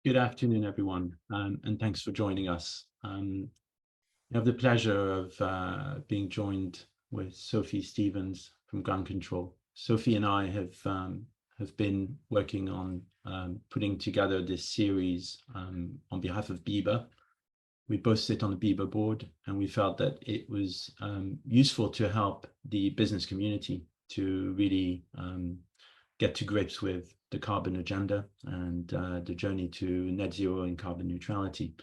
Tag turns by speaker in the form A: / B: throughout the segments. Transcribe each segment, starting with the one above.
A: Good afternoon, everyone, and thanks for joining us. I have the pleasure of being joined with Sophie Stevens from Ground Control. Sophie and I have been working on putting together this series on behalf of BEBA. We both sit on the BEBA board, and we felt that it was useful to help the business community to really get to grips with the carbon agenda and the journey to net zero and carbon neutrality.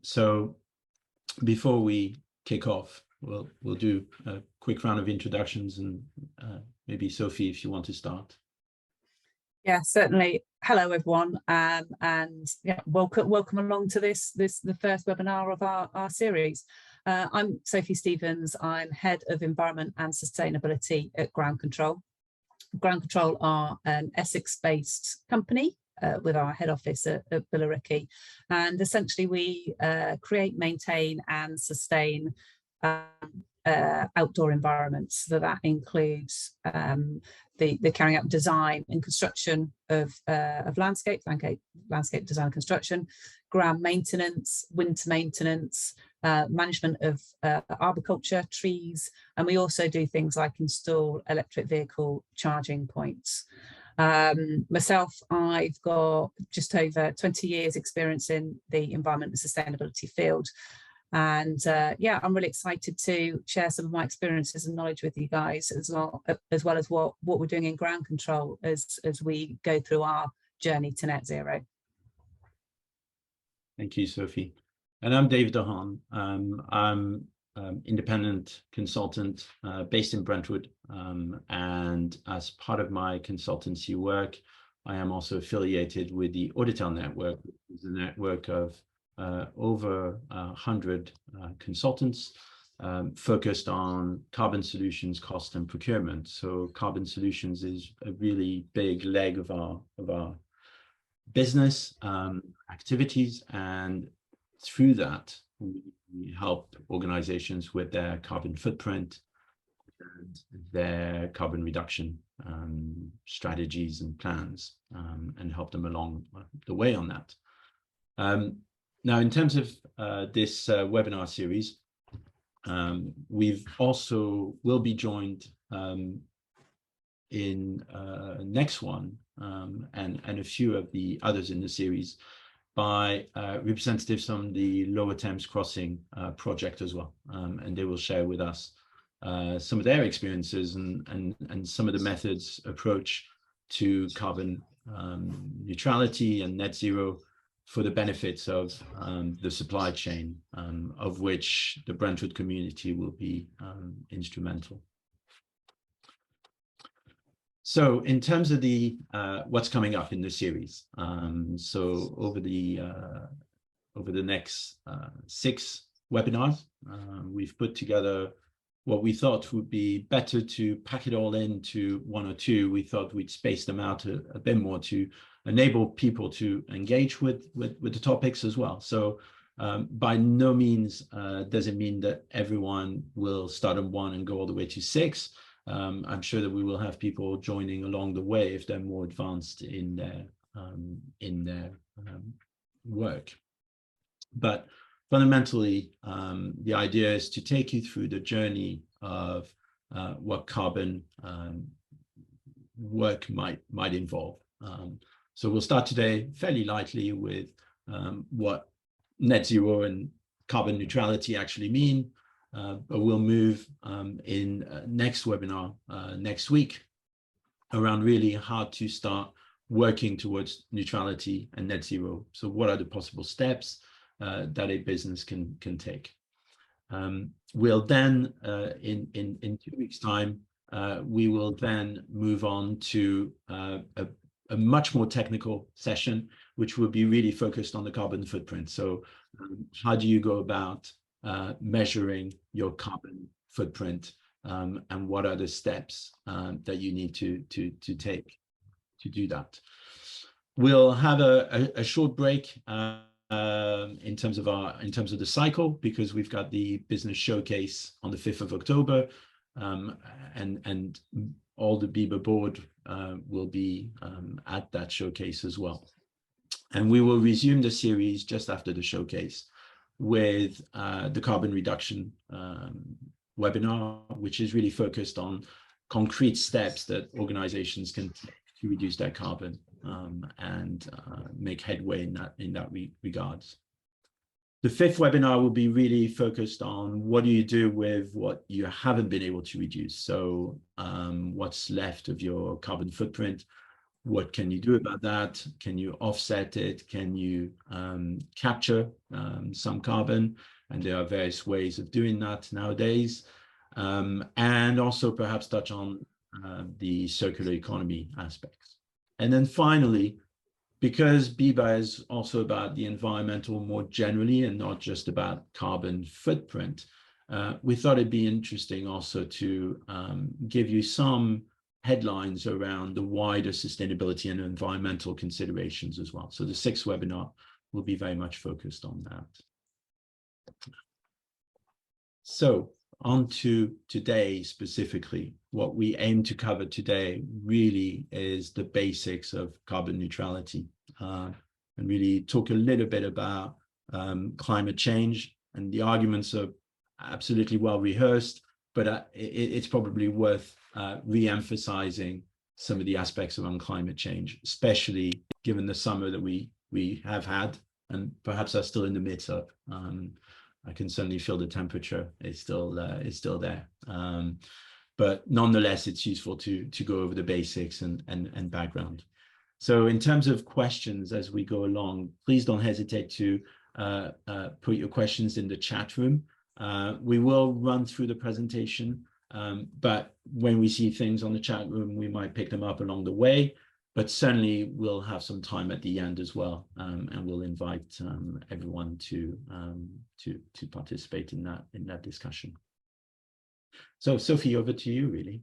A: So before we kick off, we'll do a quick round of introductions, and maybe Sophie, if you want to start.
B: Yeah, certainly. Hello, everyone, and yeah, welcome along to the first webinar of our series. I'm Sophie Stevens. I'm Head of Environment and Sustainability at Ground Control. Ground Control are an Essex-based company with our head office at Billericay, and essentially we create, maintain and sustain outdoor environments. So that includes the carrying out design and construction of landscape design and construction, ground maintenance, winter maintenance, management of arboriculture, trees, and we also do things like install electric vehicle charging points. Myself, I've got just over 20 years experience in the environment and sustainability field. And yeah, I'm really excited to share some of my experiences and knowledge with you guys, as well as what we're doing in Ground Control as we go through our journey to net zero.
A: Thank you, Sophie. And I'm Dave Dehaan. I'm independent consultant based in Brentwood. And as part of my consultancy work, I am also affiliated with the Auditel Network, which is a network of over 100 consultants focused on carbon solutions, cost and procurement. So carbon solutions is a really big leg of our business activities, and through that we help organizations with their carbon footprint and their carbon reduction strategies and plans, and help them along the way on that. Now, in terms of this webinar series, we'll be joined in next one and a few of the others in the series by representatives from the Lower Thames Crossing project as well, and they will share with us some of their experiences and some of the methods approach to carbon neutrality and net zero for the benefits of the supply chain, of which the Brentwood community will be instrumental. So in terms of the what's coming up in the series, so over the next 6 webinars, we've put together what we thought would be better to pack it all into 1 or 2. We thought we'd space them out a bit more to enable people to engage with the topics as well. So by no means does it mean that everyone will start on 1 and go all the way to 6. I'm sure that we will have people joining along the way if they're more advanced in their work. But fundamentally, the idea is to take you through the journey of what carbon work might involve. So we'll start today fairly lightly with what net zero and carbon neutrality actually mean, but we'll move in next webinar next week around really how to start working towards neutrality and net zero. So what are the possible steps that a business can take? We'll then, in 2 weeks' time, we will then move on to a much more technical session, which will be really focused on the carbon footprint. So how do you go about measuring your carbon footprint, and what are the steps that you need to take to do that? We'll have a short break in terms of the cycle, because we've got the business showcase on the 5th of October, and all the BEBA board will be at that showcase as well. And we will resume the series just after the showcase with the carbon reduction webinar, which is really focused on concrete steps that organizations can take to reduce their carbon and make headway in that regards. The fifth webinar will be really focused on what do you do with what you haven't been able to reduce. So what's left of your carbon footprint? What can you do about that? Can you offset it? Can you capture some carbon? And there are various ways of doing that nowadays. And also perhaps touch on the circular economy aspects. And then finally, because BEBA is also about the environmental more generally and not just about carbon footprint, we thought it'd be interesting also to give you some headlines around the wider sustainability and environmental considerations as well. So the sixth webinar will be very much focused on that. So on to today specifically. What we aim to cover today really is the basics of carbon neutrality and really talk a little bit about climate change. And the arguments are absolutely well rehearsed, but it's probably worth re-emphasizing some of the aspects around climate change, especially given the summer that we have had and perhaps are still in the midst of. I can certainly feel the temperature is still there. But nonetheless, it's useful to go over the basics and background. So in terms of questions as we go along, please don't hesitate to put your questions in the chat room. We will run through the presentation, but when we see things on the chat room, we might pick them up along the way. But certainly we'll have some time at the end as well, and we'll invite everyone to participate in that discussion. So Sophie, over to you, really.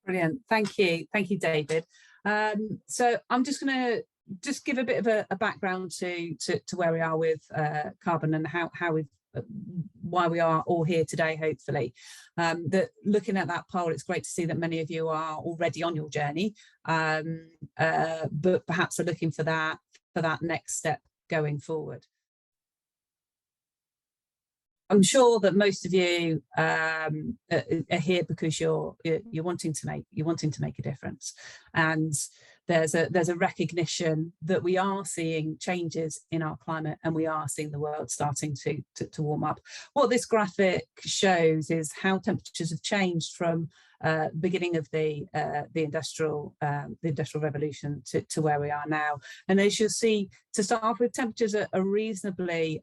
B: Brilliant, thank you, David. So I'm just going to give a bit of a background to where we are with carbon and why we are all here today, hopefully. That looking at that poll, it's great to see that many of you are already on your journey, but perhaps are looking for that next step going forward. I'm sure that most of you are here because you're wanting to make a difference, and there's a recognition that we are seeing changes in our climate and we are seeing the world starting to warm up. What this graphic shows is how temperatures have changed from beginning of the industrial revolution to where we are now. And as you'll see, to start off with, temperatures are reasonably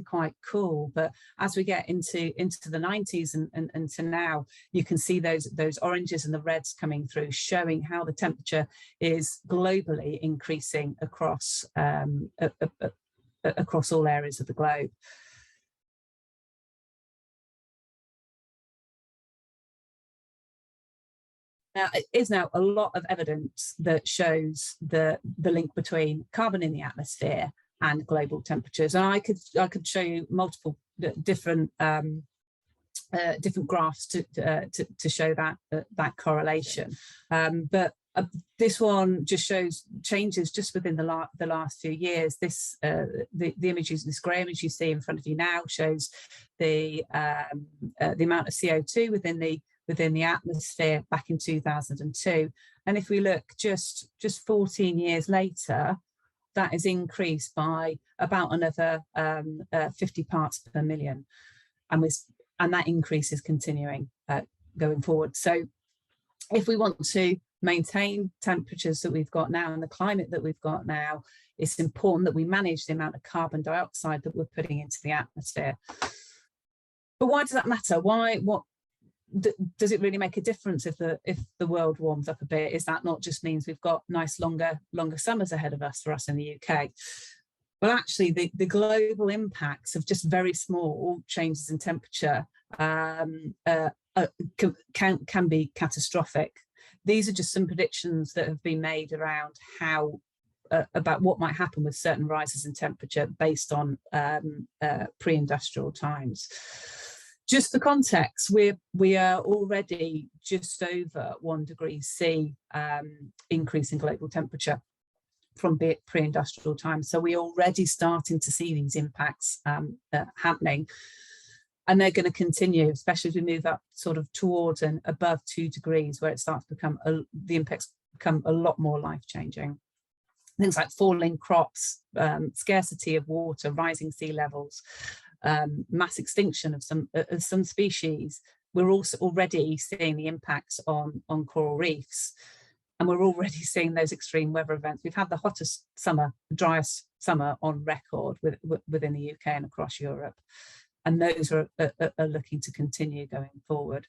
B: quite cool, but as we get into the 90s and to now, you can see those oranges and the reds coming through, showing how the temperature is globally increasing across across all areas of the globe. Now, it is now a lot of evidence that shows the link between carbon in the atmosphere and global temperatures. And I could show you multiple different graphs to show that correlation. But this one just shows changes just within the last few years. This the images, this grey image you see in front of you now, shows the amount of CO2 within the atmosphere back in 2002. And if we look just 14 years later, that is increased by about another 50 parts per million. And that increase is continuing going forward. So if we want to maintain temperatures that we've got now and the climate that we've got now, it's important that we manage the amount of carbon dioxide that we're putting into the atmosphere. But why does that matter? Does it really make a difference if the world warms up a bit? Is that not just means we've got nice longer summers ahead of us for us in the UK? Well, actually, the global impacts of just very small changes in temperature can be catastrophic. These are just some predictions that have been made around how about what might happen with certain rises in temperature based on pre-industrial times. Just for context, we are already just over 1 degree C increase in global temperature. from pre-industrial times. So we're already starting to see these impacts happening. And they're going to continue, especially as we move up sort of towards and above 2 degrees, where it starts to become, the impacts become a lot more life-changing. Things like falling crops, scarcity of water, rising sea levels, mass extinction of some species. We're also already seeing the impacts on coral reefs. And we're already seeing those extreme weather events. We've had the hottest summer, driest summer on record within the UK and across Europe. And those are looking to continue going forward.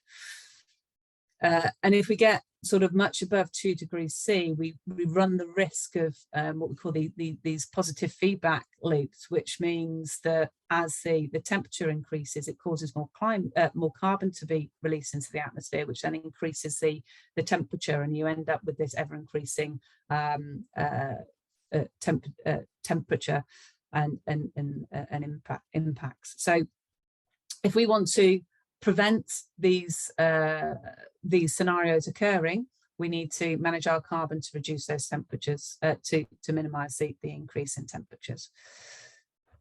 B: And if we get sort of much above 2 degrees C, we run the risk of what we call these positive feedback loops, which means that as the temperature increases, it causes more carbon to be released into the atmosphere, which then increases the temperature, and you end up with this ever increasing temperature and impacts. So if we want to prevent these scenarios occurring, we need to manage our carbon to reduce those temperatures, to minimize the increase in temperatures.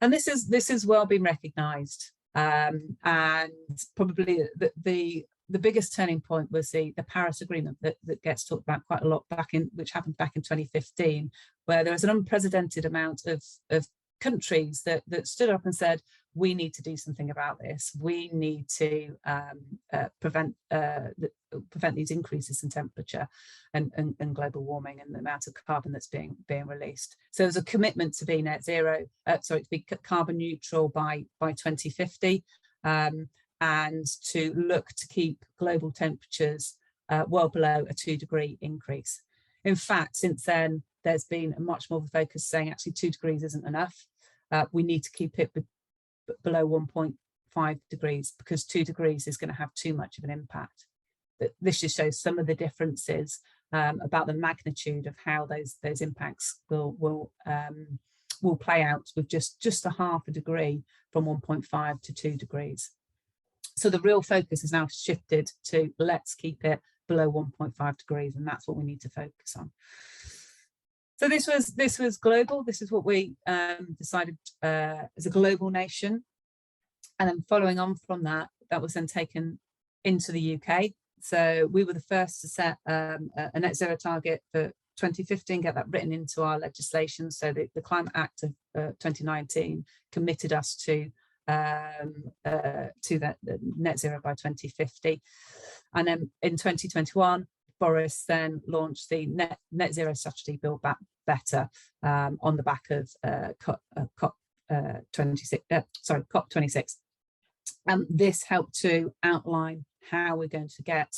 B: And this is well been recognized, and probably the biggest turning point was the Paris Agreement that gets talked about quite a lot, which happened back in 2015, where there was an unprecedented amount of countries that stood up and said, we need to do something about this. We need to prevent these increases in temperature and global warming and the amount of carbon that's being released. So there's a commitment to be net zero, to be carbon neutral by 2050, and to look to keep global temperatures well below a 2 degree increase. In fact, since then, there's been much more of a focus saying actually 2 degrees isn't enough. We need to keep it below 1.5 degrees, because 2 degrees is going to have too much of an impact. This just shows some of the differences about the magnitude of how those impacts will play out with just a 0.5 degree from 1.5 to 2 degrees. So the real focus is now shifted to let's keep it below 1.5 degrees, and that's what we need to focus on. So this was global. This is what we decided as a global nation, and then following on from that was then taken into the UK. So we were the first to set a net zero target for 2015, get that written into our legislation. So the Climate Act of 2019 committed us to that net zero by 2050, and then in 2021. Boris then launched the net zero strategy Build Back Better on the back of COP26. This helped to outline how we're going to get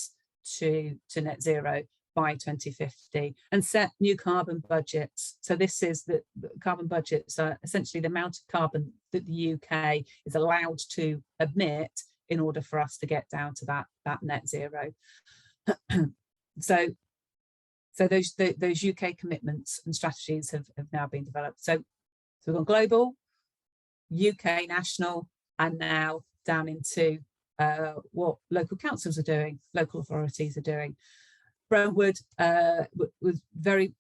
B: to net zero by 2050 and set new carbon budgets. So this is the carbon budgets are essentially the amount of carbon that the UK is allowed to emit in order for us to get down to that net zero. So those UK commitments and strategies have now been developed. So we've gone global, UK, national, and now down into what local councils are doing, local authorities are doing. Brentwood was very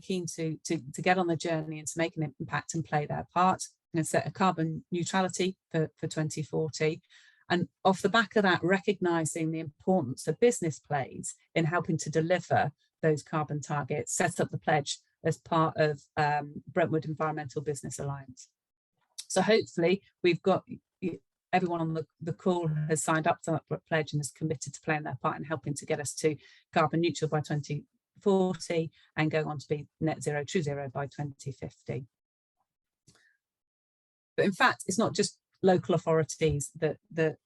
B: keen to get on the journey and to make an impact and play their part and set a carbon neutrality for 2040. And off the back of that, recognising the importance that business plays in helping to deliver those carbon targets, set up the pledge as part of Brentwood Environmental Business Alliance. So hopefully we've got everyone on the call has signed up to that pledge and is committed to playing their part in helping to get us to carbon neutral by 2040 and go on to be net zero, true zero by 2050. But in fact, it's not just local authorities that are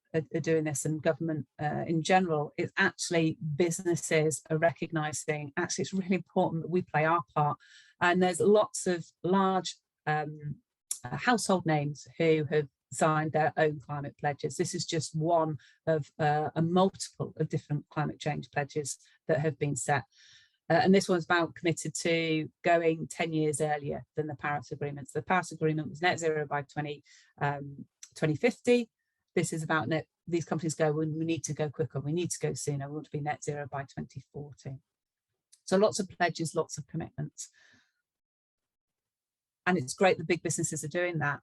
B: doing this and government in general. It's actually businesses are recognising actually it's really important that we play our part, and there's lots of large household names who have signed their own climate pledges. This is just one of a multiple of different climate change pledges that have been set. And this one's about committed to going 10 years earlier than the Paris Agreement. So the Paris Agreement was net zero by 2050. This is about these companies go, well, we need to go quicker, we need to go sooner, we want to be net zero by 2040. So lots of pledges, lots of commitments. And it's great that big businesses are doing that.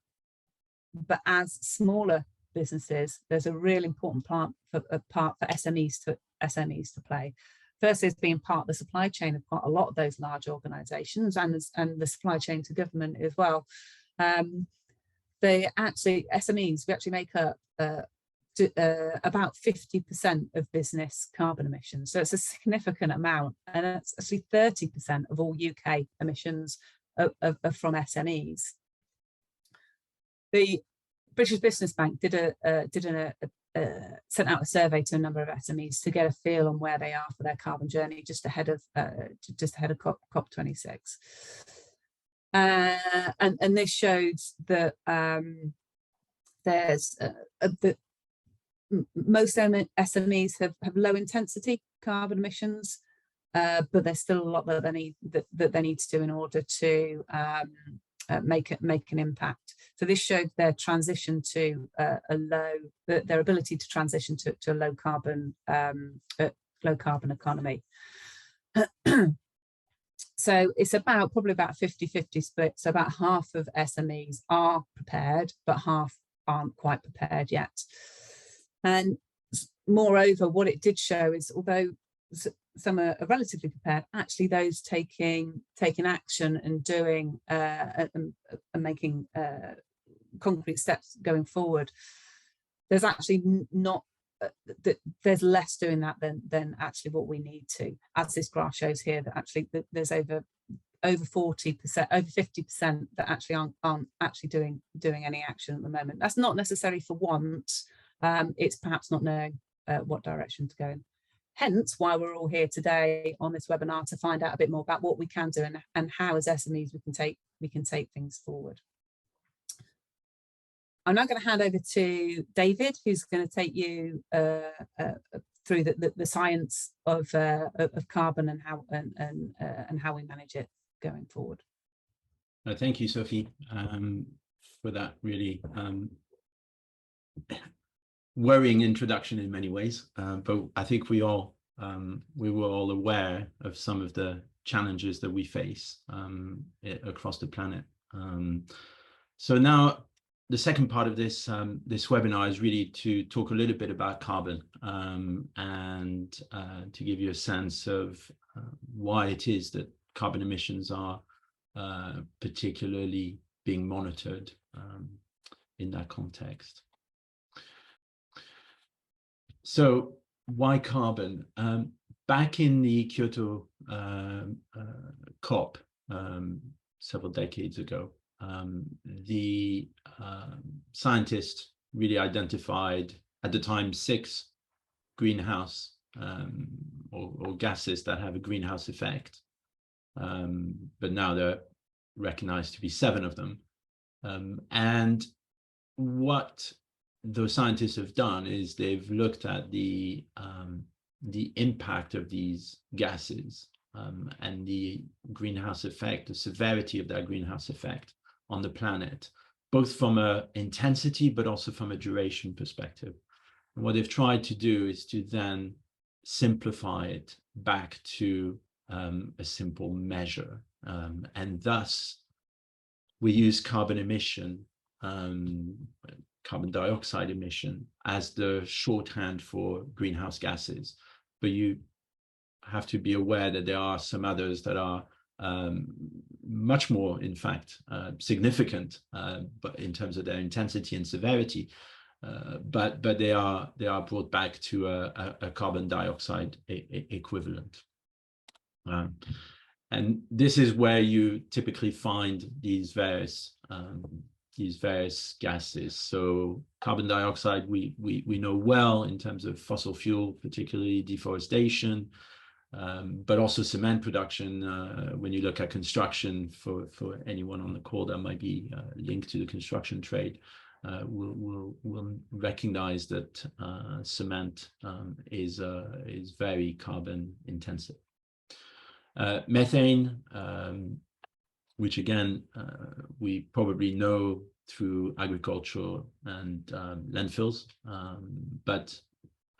B: But as smaller businesses, there's a really important part for SMEs to play. Firstly, as being part of the supply chain of quite a lot of those large organisations, and the supply chain to government as well. SMEs, we actually make up about 50% of business carbon emissions. So it's a significant amount, and it's actually 30% of all UK emissions are from SMEs. The British Business Bank sent out a survey to a number of SMEs to get a feel on where they are for their carbon journey just ahead of COP26. And this showed that most SMEs have low intensity carbon emissions, but there's still a lot that they need to do in order to make an impact. So this showed their transition to their ability to transition to a low carbon economy. So it's probably about 50-50 split. So about half of SMEs are prepared, but half aren't quite prepared yet. And moreover, what it did show is, although some are relatively prepared, actually those taking action and doing and making concrete steps going forward, there's actually not there's less doing that than actually what we need to, as this graph shows here, that actually there's over 40%, over 50% that actually aren't actually doing any action at the moment. That's not necessarily for want, it's perhaps not knowing what direction to go in. Hence why we're all here today on this webinar, to find out a bit more about what we can do and how as SMEs we can take things forward. I'm now going to hand over to David, who's going to take you through the science of carbon and how we manage it going forward.
A: Thank you, Sophie, for that really worrying introduction in many ways. But I think we were all aware of some of the challenges that we face across the planet. So now, the second part of this webinar is really to talk a little bit about carbon and to give you a sense of why it is that carbon emissions are particularly being monitored in that context. So why carbon? Back in the Kyoto COP several decades ago, the scientists really identified at the time 6 greenhouse or gases that have a greenhouse effect, but now they're recognized to be 7 of them. And what those scientists have done is they've looked at the impact of these gases and the greenhouse effect, the severity of that greenhouse effect on the planet, both from an intensity but also from a duration perspective. And what they've tried to do is to then simplify it back to a simple measure. And thus, we use carbon emission, carbon dioxide emission, as the shorthand for greenhouse gases. But you have to be aware that there are some others that are much more, in fact, significant, but in terms of their intensity and severity, but they are brought back to a carbon dioxide equivalent. And this is where you typically find these various gases. So carbon dioxide, we know well in terms of fossil fuel, particularly deforestation, but also cement production. When you look at construction, for anyone on the call that might be linked to the construction trade, will recognize that cement is very carbon intensive. Methane, which again, we probably know through agriculture and landfills. But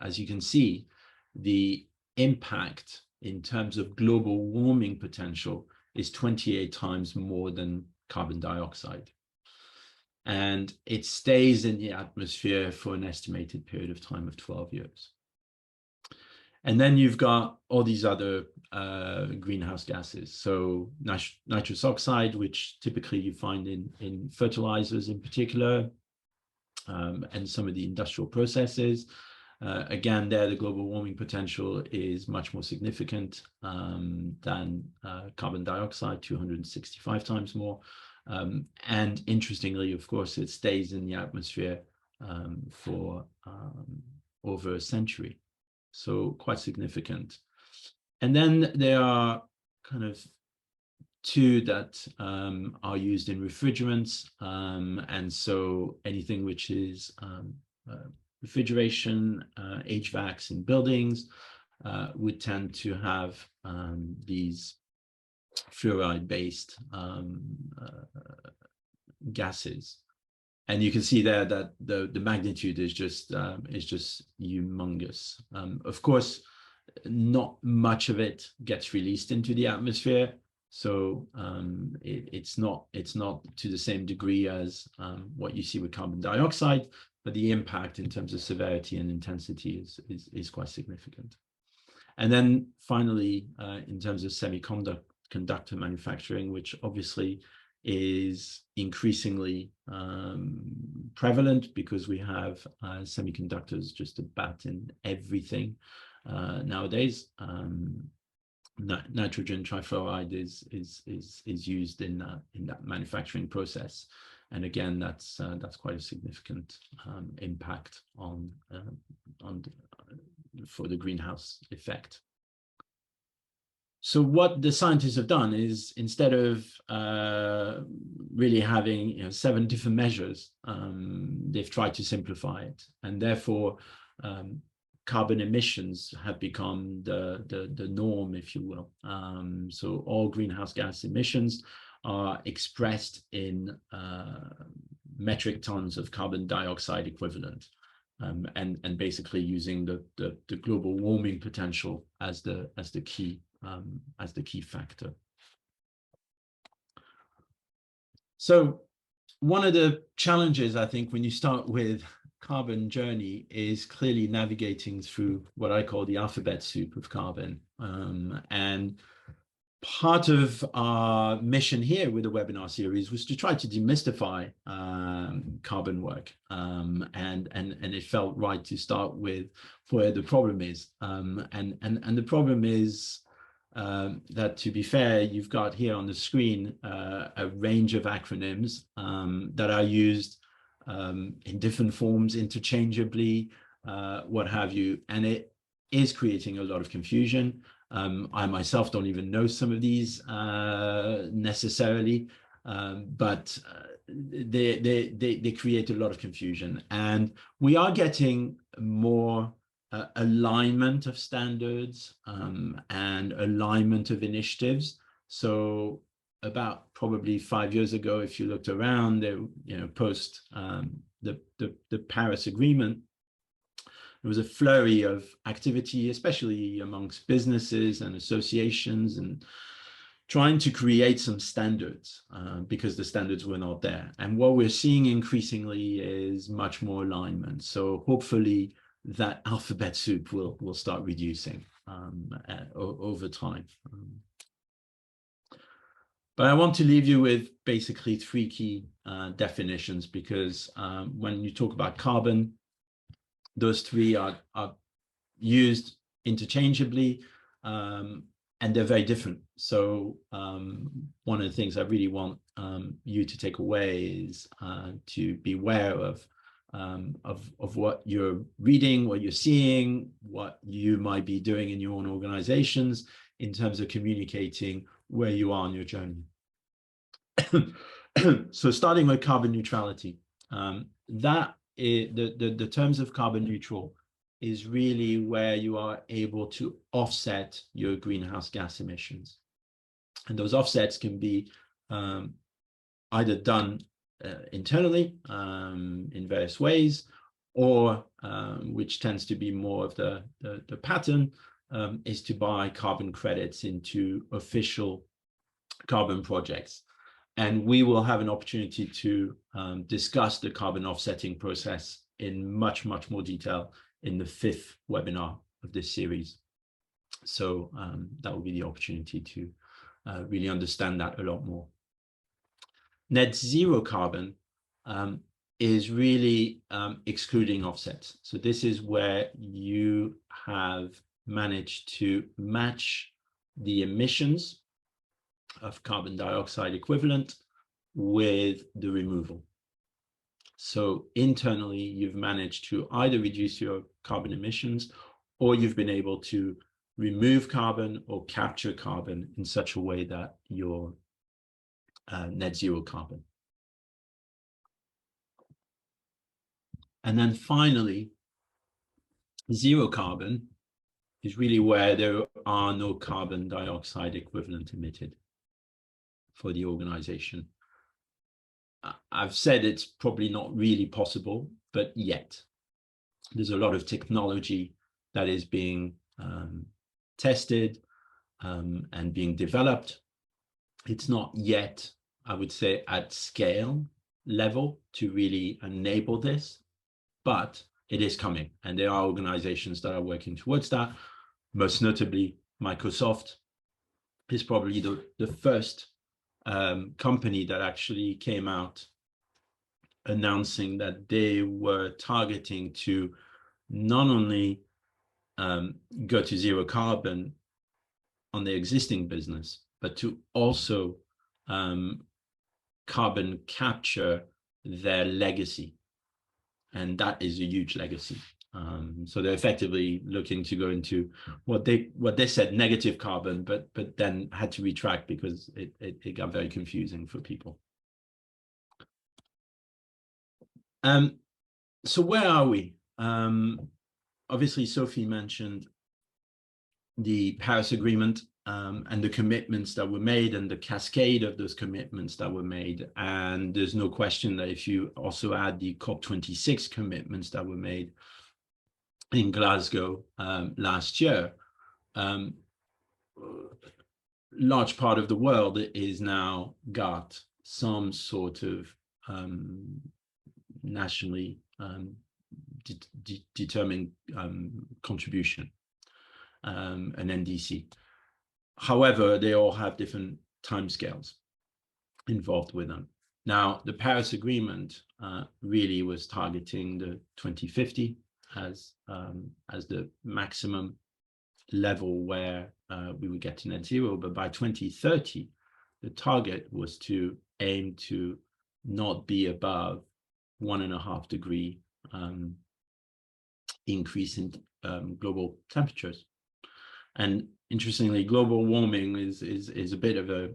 A: as you can see, the impact in terms of global warming potential is 28 times more than carbon dioxide. And it stays in the atmosphere for an estimated period of time of 12 years. And then you've got all these other greenhouse gases. So nitrous oxide, which typically you find in fertilizers in particular, and some of the industrial processes. Again, there, the global warming potential is much more significant than carbon dioxide, 265 times more. And interestingly, of course, it stays in the atmosphere for over a century. So quite significant. And then there are kind of two that are used in refrigerants. And so anything which is refrigeration, HVACs in buildings would tend to have these fluoride-based gases. And you can see there that the magnitude is just humongous. Of course, not much of it gets released into the atmosphere, so it's not to the same degree as what you see with carbon dioxide, but the impact in terms of severity and intensity is quite significant. And then finally, in terms of semiconductor manufacturing, which obviously is increasingly prevalent because we have semiconductors just about in everything nowadays. Nitrogen trifluoride is used in that manufacturing process, and again, that's quite a significant impact for the greenhouse effect. So what the scientists have done is, instead of really having 7 different measures, they've tried to simplify it, and therefore carbon emissions have become the norm, if you will. So all greenhouse gas emissions are expressed in metric tons of carbon dioxide equivalent, and basically using the global warming potential as the key factor. So one of the challenges, I think, when you start with carbon journey is clearly navigating through what I call the alphabet soup of carbon. And part of our mission here with the webinar series was to try to demystify carbon work. And it felt right to start with where the problem is. And the problem is that, to be fair, you've got here on the screen a range of acronyms that are used in different forms, interchangeably, what have you, and it is creating a lot of confusion. I myself don't even know some of these necessarily, but they create a lot of confusion, and we are getting more alignment of standards and alignment of initiatives. So about probably 5 years ago, if you looked around, post the Paris Agreement, there was a flurry of activity, especially amongst businesses and associations, and trying to create some standards because the standards were not there. And what we're seeing increasingly is much more alignment. So hopefully that alphabet soup will start reducing over time. But I want to leave you with basically 3 key definitions, because when you talk about carbon, those 3 are used interchangeably, and they're very different. So one of the things I really want you to take away is to be aware of what you're reading, what you're seeing, what you might be doing in your own organizations in terms of communicating where you are on your journey. So starting with carbon neutrality, that is, the terms of carbon neutral is really where you are able to offset your greenhouse gas emissions. And those offsets can be either done internally in various ways, or which tends to be more of the pattern, is to buy carbon credits into official carbon projects. And we will have an opportunity to discuss the carbon offsetting process in much, much more detail in the 5th webinar of this series. So that will be the opportunity to really understand that a lot more. Net zero carbon is really excluding offsets. So this is where you have managed to match the emissions of carbon dioxide equivalent with the removal. So internally, you've managed to either reduce your carbon emissions, or you've been able to remove carbon or capture carbon in such a way that you're net zero carbon. And then finally, zero carbon is really where there are no carbon dioxide equivalent emitted for the organization. I've said it's probably not really possible, but yet there's a lot of technology that is being tested and being developed. It's not yet, I would say, at scale level to really enable this, but it is coming. And there are organizations that are working towards that. Most notably, Microsoft is probably the first company that actually came out announcing that they were targeting to not only go to zero carbon on their existing business, but to also carbon capture their legacy. And that is a huge legacy. So they're effectively looking to go into what they said negative carbon, but then had to retract because it got very confusing for people. So where are we? Obviously, Sophie mentioned the Paris Agreement and the commitments that were made and the cascade of those commitments that were made. And there's no question that if you also add the COP26 commitments that were made in Glasgow last year, large part of the world is now got some sort of nationally determined contribution, an NDC. However, they all have different timescales involved with them. Now, the Paris Agreement really was targeting the 2050 as the maximum level where we would get to net zero, but by 2030, the target was to aim to not be above 1.5 degree increase in global temperatures. And interestingly, global warming is a bit of a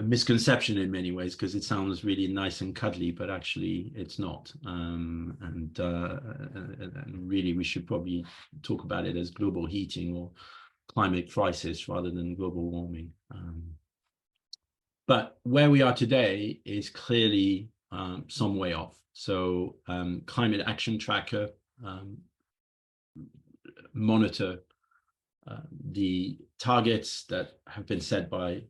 A: misconception in many ways, because it sounds really nice and cuddly, but actually it's not. And really, we should probably talk about it as global heating or climate crisis rather than global warming. But where we are today is clearly some way off. So Climate Action Tracker monitor the targets that have been set by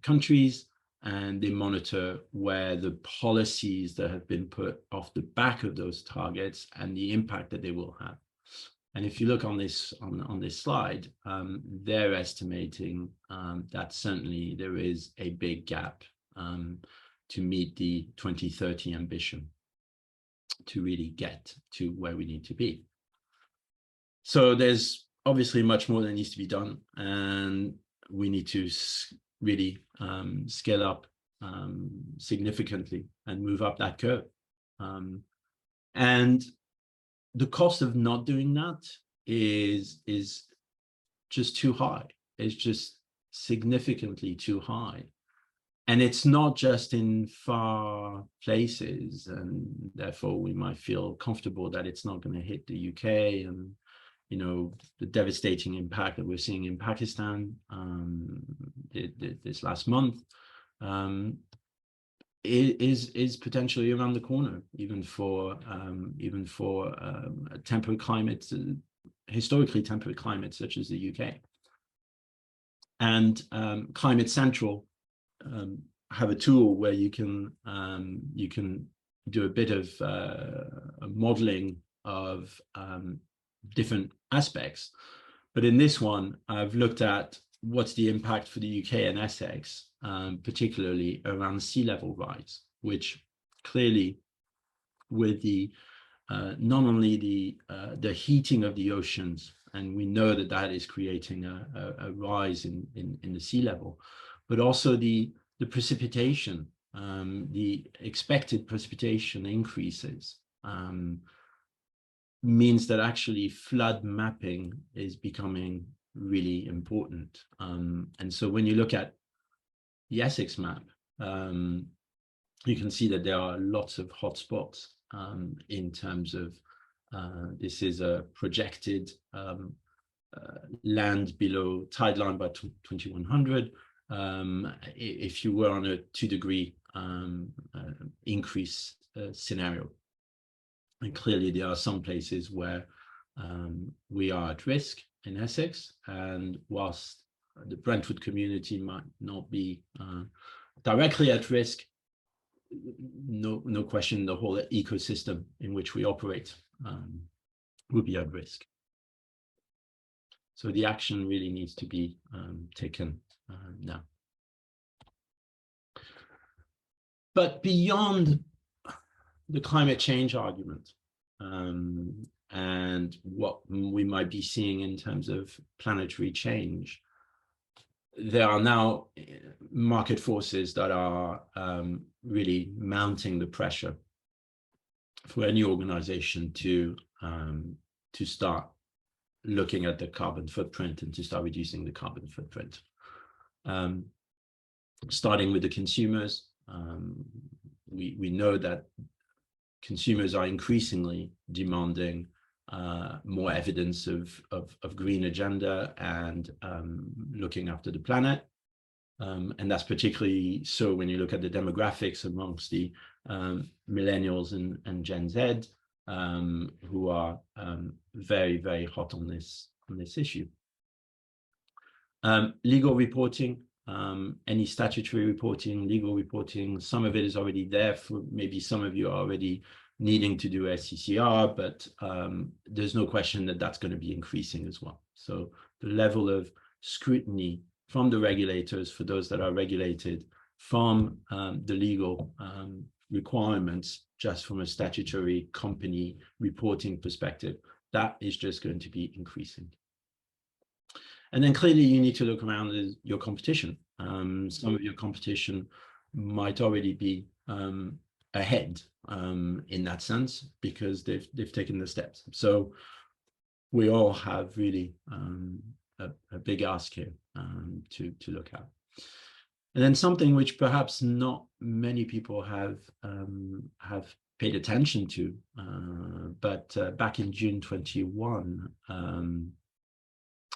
A: countries, and they monitor where the policies that have been put off the back of those targets and the impact that they will have. And if you look on this slide, they're estimating that certainly there is a big gap to meet the 2030 ambition to really get to where we need to be. So there's obviously much more that needs to be done, and we need to really scale up significantly and move up that curve. And the cost of not doing that is just too high. It's just significantly too high. And it's not just in far places, and therefore we might feel comfortable that it's not going to hit the UK and, you know, the devastating impact that we're seeing in Pakistan this last month is potentially around the corner, even for temperate climates, historically temperate climates such as the UK. And Climate Central have a tool where you can do a bit of a modeling of different aspects. But in this one, I've looked at what's the impact for the UK and Essex, particularly around sea level rise, which clearly with the not only the heating of the oceans, and we know that that is creating a rise in the sea level, but also the precipitation, the expected precipitation increases, means that actually flood mapping is becoming really important. And so when you look at the Essex map, you can see that there are lots of hotspots in terms of this is a projected land below tide line by 2100. If you were on a 2-degree increase scenario. And clearly there are some places where we are at risk in Essex, and whilst the Brentwood community might not be directly at risk, no question the whole ecosystem in which we operate will be at risk. So the action really needs to be taken now. But beyond the climate change argument and what we might be seeing in terms of planetary change, there are now market forces that are really mounting the pressure for any organization to start looking at the carbon footprint and to start reducing the carbon footprint. Starting with the consumers, we know that consumers are increasingly demanding more evidence of green agenda and looking after the planet. And that's particularly so when you look at the demographics amongst the millennials and Gen Z, who are very, very hot on this issue. Legal reporting, any statutory reporting, legal reporting, some of it is already there. For maybe some of you are already needing to do SCCR, but there's no question that that's going to be increasing as well. So the level of scrutiny from the regulators, for those that are regulated, from the legal requirements, just from a statutory company reporting perspective, that is just going to be increasing. And then clearly you need to look around at your competition. Some of your competition might already be ahead in that sense, because they've taken the steps. So we all have really a big ask here to look at. And then something which perhaps not many people have paid attention to, but back in June 21,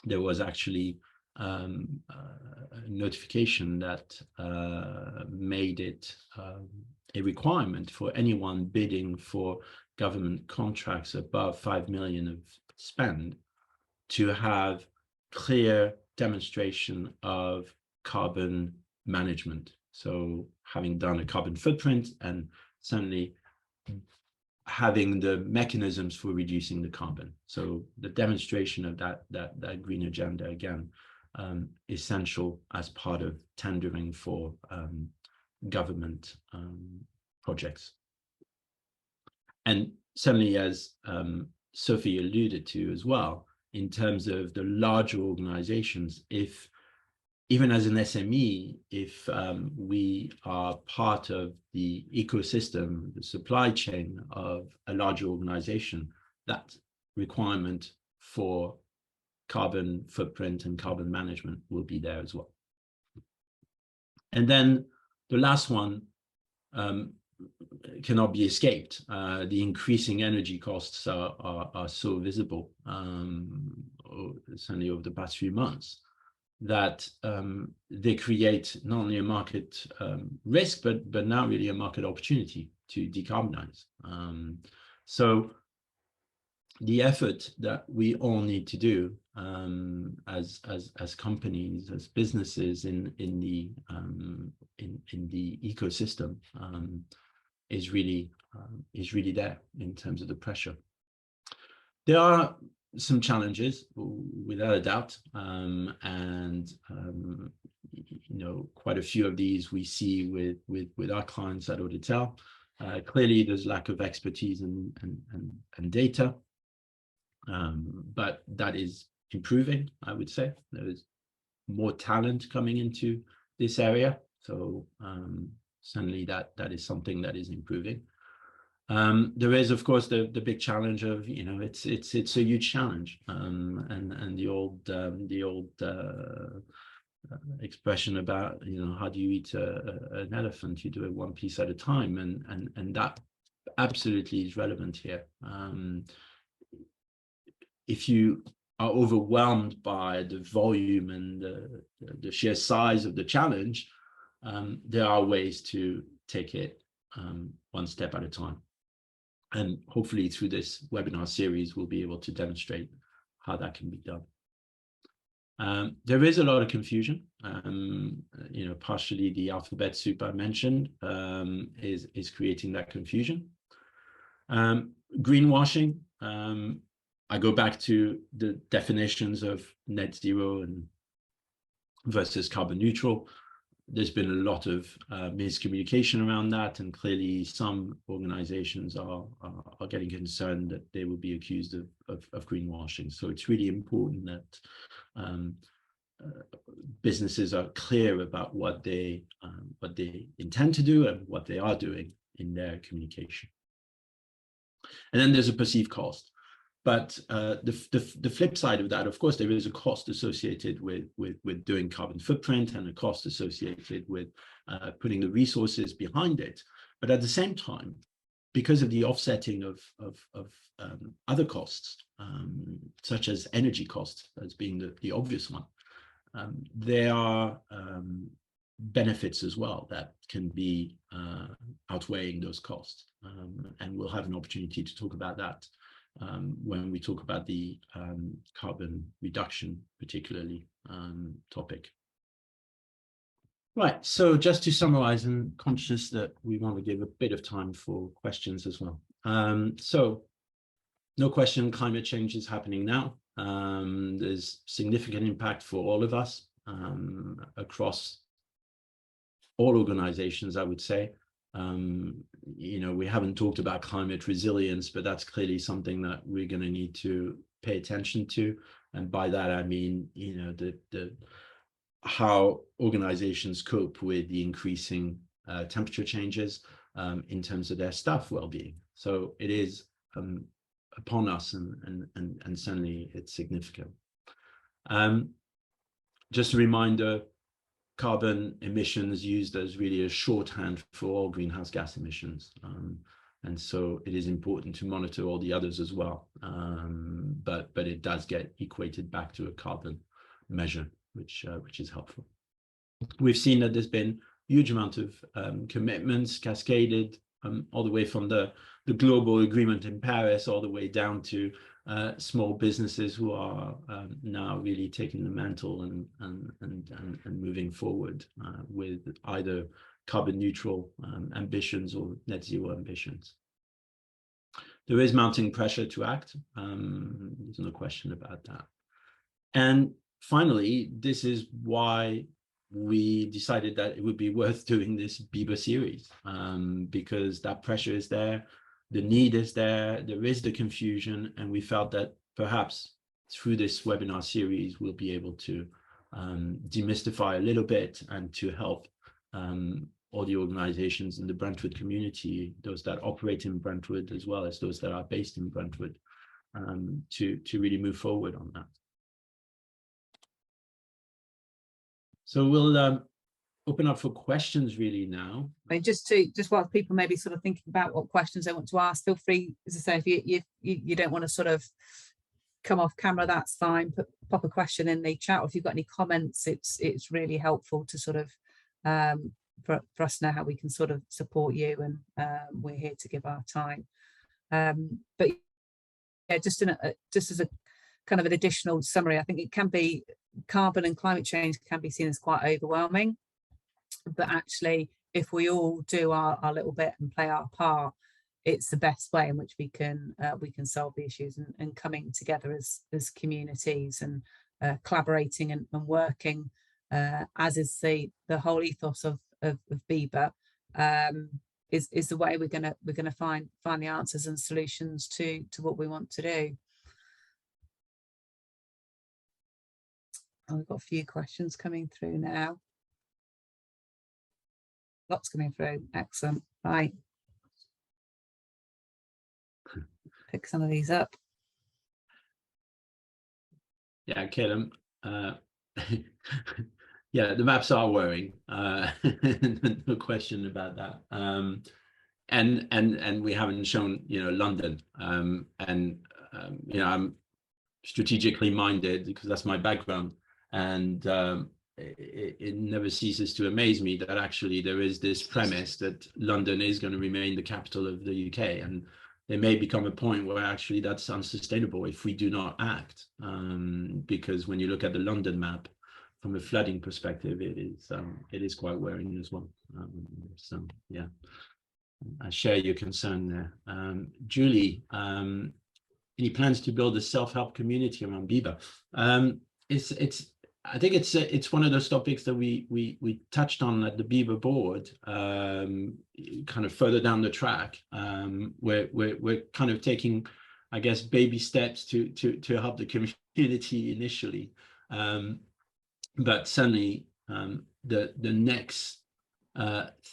A: there was actually a notification that made it a requirement for anyone bidding for government contracts above 5 million of spend to have clear demonstration of carbon management. So having done a carbon footprint and certainly having the mechanisms for reducing the carbon. So the demonstration of that green agenda, again, essential as part of tendering for government projects. And certainly, as Sophie alluded to as well, in terms of the larger organizations, if even as an SME, if we are part of the ecosystem, the supply chain of a larger organization, that requirement for carbon footprint and carbon management will be there as well. And then the last one cannot be escaped. The increasing energy costs are so visible, certainly over the past few months, that they create not only a market risk, but now really a market opportunity to decarbonize. So the effort that we all need to do as companies, as businesses in the ecosystem is really there in terms of the pressure. There are some challenges, without a doubt, and you know, quite a few of these we see with our clients at Auditel. Clearly, there's lack of expertise and data, but that is improving. I would say there is more talent coming into this area, so certainly that is something that is improving. There is, of course, the big challenge of, you know, it's a huge challenge, and the old expression about, you know, how do you eat an elephant? You do it one piece at a time, and that absolutely is relevant here. If you are overwhelmed by the volume and the sheer size of the challenge, there are ways to take it one step at a time. And hopefully through this webinar series, we'll be able to demonstrate how that can be done. There is a lot of confusion. You know, partially the alphabet soup I mentioned is creating that confusion. Greenwashing, I go back to the definitions of net zero and versus carbon neutral. There's been a lot of miscommunication around that, and clearly some organizations are getting concerned that they will be accused of greenwashing. So it's really important that businesses are clear about what they intend to do and what they are doing in their communication. And then there's a perceived cost. But the flip side of that, of course, there is a cost associated with doing carbon footprint and a cost associated with putting the resources behind it. But at the same time, because of the offsetting of other costs, such as energy costs as being the obvious one, there are benefits as well that can be outweighing those costs. And we'll have an opportunity to talk about that when we talk about the carbon reduction, particularly topic. Right, so just to summarize, and conscious that we want to give a bit of time for questions as well. So no question, climate change is happening now. There's significant impact for all of us across all organizations, I would say. You know, we haven't talked about climate resilience, but that's clearly something that we're going to need to pay attention to. And by that, I mean, you know, how organizations cope with the increasing temperature changes in terms of their staff well-being. So it is upon us, and certainly it's significant. Just a reminder, carbon emissions used as really a shorthand for all greenhouse gas emissions. And so it is important to monitor all the others as well. But it does get equated back to a carbon measure, which is helpful. We've seen that there's been a huge amount of commitments cascaded all the way from the global agreement in Paris all the way down to small businesses who are now really taking the mantle and moving forward with either carbon neutral ambitions or net zero ambitions. There is mounting pressure to act. There's no question about that. And finally, this is why we decided that it would be worth doing this BEBA series, because that pressure is there. The need is there is the confusion, and we felt that perhaps through this webinar series, we'll be able to demystify a little bit and to help all the organizations in the Brentwood community, those that operate in Brentwood, as well as those that are based in Brentwood, to really move forward on that. So we'll open up for questions really now.
B: I mean, just while people maybe sort of thinking about what questions they want to ask, feel free, as I say, if you don't want to sort of come off camera, that's fine. Pop a question in the chat, or if you've got any comments, it's really helpful to sort of for us to know how we can sort of support you, and we're here to give our time. But yeah, just as a kind of an additional summary, I think it can be, carbon and climate change can be seen as quite overwhelming, but actually if we all do our little bit and play our part, it's the best way in which we can solve the issues, and coming together as communities and collaborating and working as is the whole ethos of BEBA, is the way we're gonna find the answers and solutions to what we want to do. And we've got a few questions coming through now. Lots coming through. Excellent. Right. Pick some of these up.
A: Yeah, Caleb. Yeah, the maps are worrying. No question about that. And we haven't shown, London. I'm strategically minded because that's my background, and it never ceases to amaze me that actually there is this premise that London is going to remain the capital of the UK, and there may become a point where actually that's unsustainable if we do not act, because when you look at the London map from a flooding perspective, it is quite worrying as well. So yeah, I share your concern there. Julie, any plans to build a self-help community around BEBA? I think it's one of those topics that we touched on at the BEBA board, kind of further down the track. We're kind of taking, I guess, baby steps to help the community initially, but certainly the next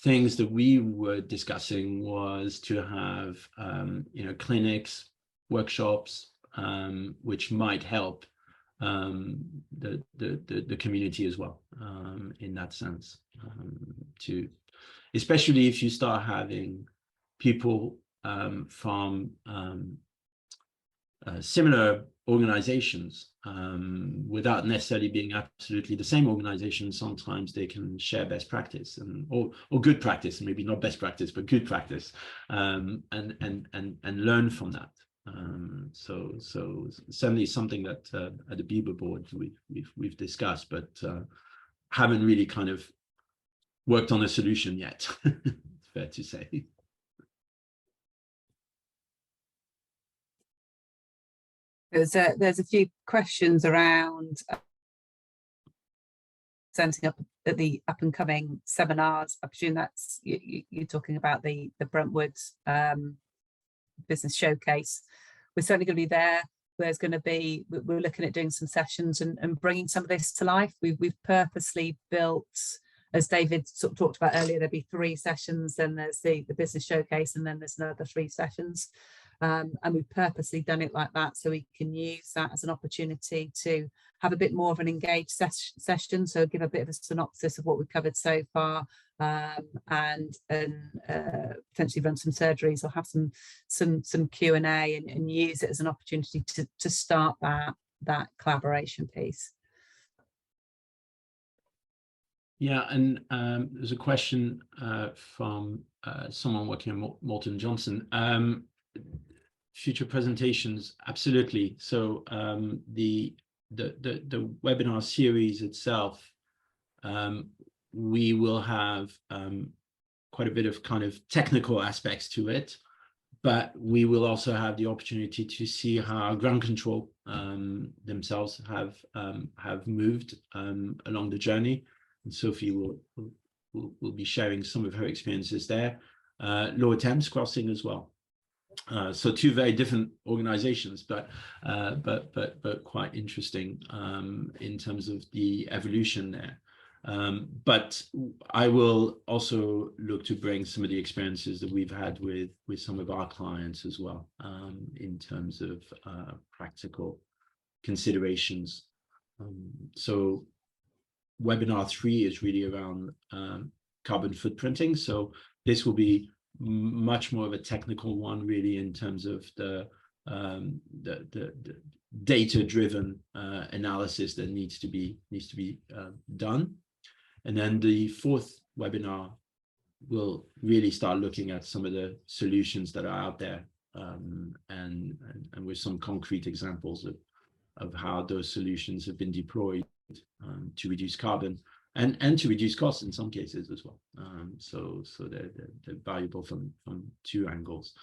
A: things that we were discussing was to have clinics, workshops, which might help the community as well, in that sense, especially if you start having people from similar organizations, without necessarily being absolutely the same organization. Sometimes they can share best practice or good practice, maybe not best practice, but good practice, and learn from that. So certainly something that at the BEBA board we've discussed, but haven't really kind of worked on a solution yet. It's fair to say.
B: There's a few questions around presenting up at the up and coming seminars. I presume that's you're talking about the Brentwood business showcase. We're certainly going to be there. There's going to be, we're looking at doing some sessions and bringing some of this to life. We've purposely built, as David sort of talked about earlier, there'll be 3 sessions, then there's the business showcase, and then there's another 3 sessions. And we've purposely done it like that so we can use that as an opportunity to have a bit more of an engaged session, so give a bit of a synopsis of what we've covered so far, and potentially run some surgeries or have some Q&A and use it as an opportunity to start that collaboration piece.
A: Yeah, and there's a question from someone working at Morton Johnson. Future presentations, absolutely. So the webinar series itself, we will have quite a bit of kind of technical aspects to it, but we will also have the opportunity to see how ground control themselves have moved along the journey. And Sophie will be sharing some of her experiences there. Lower Thames Crossing as well. So 2 very different organizations, but quite interesting in terms of the evolution there. But I will also look to bring some of the experiences that we've had with some of our clients as well, in terms of practical considerations. So webinar 3 is really around carbon footprinting. So this will be much more of a technical one, really, in terms of the data-driven analysis that needs to be done. And then the 4th webinar will really start looking at some of the solutions that are out there, and with some concrete examples of how those solutions have been deployed to reduce carbon and to reduce costs in some cases as well. So they're valuable from two angles.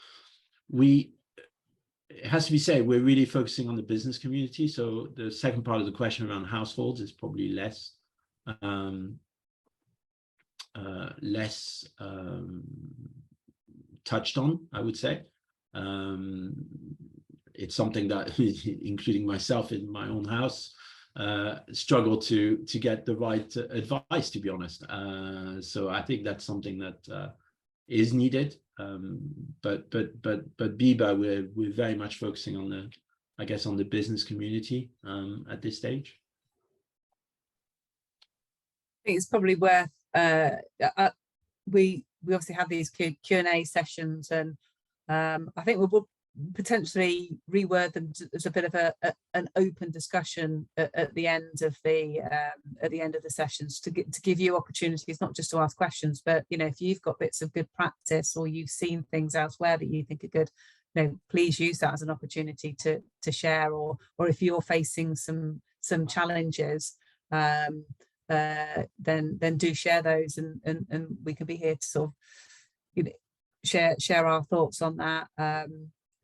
A: It has to be said, we're really focusing on the business community. So the second part of the question around households is probably less touched on, I would say. It's something that, including myself in my own house, struggle to get the right advice, to be honest. So I think that's something that is needed. But BEBA, we're very much focusing on the, I guess, on the business community at this stage.
B: I think it's probably worth we obviously have these Q&A sessions, and I think we'll potentially reword them as a bit of an open discussion at the end of the sessions, to give you opportunities not just to ask questions, but if you've got bits of good practice or you've seen things elsewhere that you think are good, please use that as an opportunity to share, or if you're facing some challenges, then do share those, and we can be here to sort of share our thoughts on that,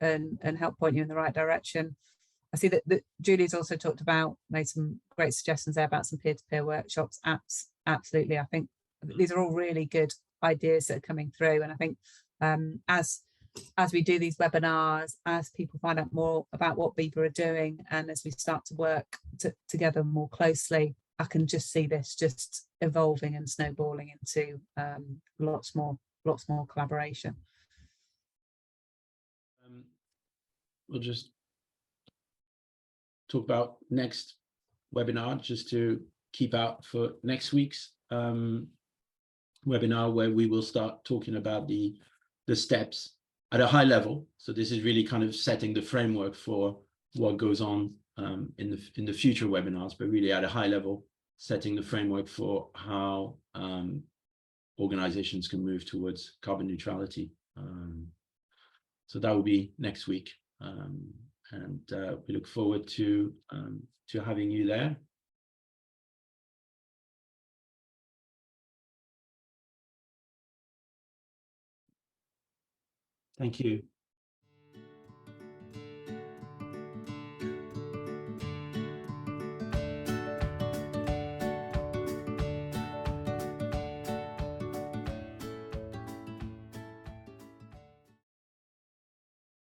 B: and help point you in the right direction. I see that Julie's also made some great suggestions there about some peer-to-peer workshops. Absolutely, I think these are all really good ideas that are coming through, and I think as we do these webinars, as people find out more about what BEBA are doing, and as we start to work together more closely, I can just see this just evolving and snowballing into lots more collaboration.
A: We'll just talk about next webinar, just to keep out for next week's webinar, where we will start talking about the steps at a high level. So this is really kind of setting the framework for what goes on in the future webinars, but really at a high level, setting the framework for how organizations can move towards carbon neutrality. So that will be next week, and we look forward to having you there. Thank you.